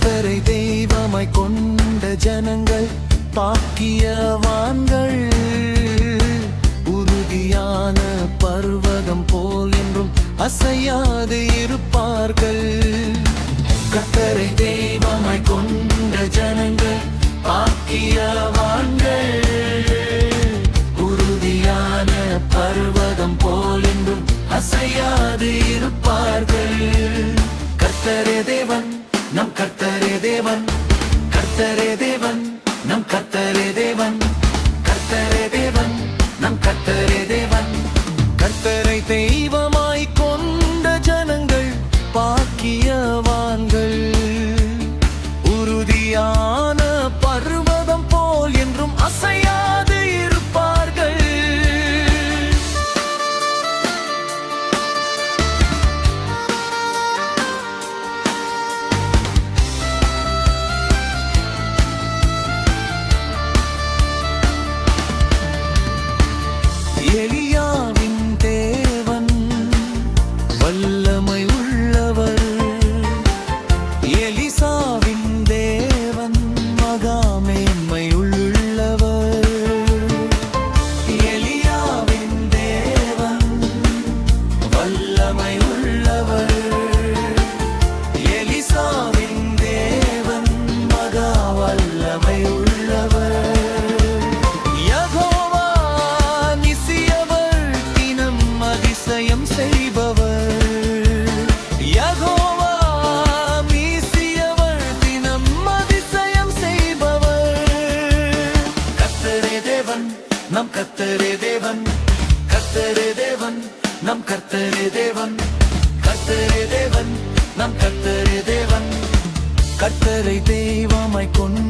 கர்த்தரை தெய்வமாய் கொண்ட ஜனங்கள் பாக்கியவான்கள். உறுதியான பர்வதம் போல் என்றும் அசையாது இருப்பார்கள். கர்த்தரை தெய்வமாய் கொண்ட ஜனங்கள் பாக்கியவான்கள். உறுதியான பர்வதம் போல் என்றும் அசையாது இருப்பார்கள். கர்த்தரே தேவன், நம் கர்த்தரே தேவன். கர்த்தரே தேவன், நம் கர்த்தரே தேவன். கர்த்தரே தேவன், நம் கர்த்தரே தேவன். கர்த்தரை தெய்வமாய் கொண்ட ஜனங்கள் பாக்கியவான்கள். உறுதியான பர்வதம் போல் என்றும் அசையாது இருப்பார்கள். எலியாவின் தேவன் வல்லமை உள்ளவர். எலிசாவின் தேவன் மகாமேன்மை உள்ளவர். எலியாவின் தேவன் வல்லமை உள்ளவர். எலிசாவின் தேவன் மகா வல்லமை உள்ளவர். அதிசயம் செய்பவர். யெகோவா மீசியவர், தினம் அதிசயம் செய்பவர். கர்த்தரே தேவன், நம் கர்த்தரே தேவன். கர்த்தரே தேவன், நம் கர்த்தரே தேவன். கர்த்தரே தேவன், நம் கர்த்தரே தேவன். கர்த்தரை தெய்வமாய் கொண்ட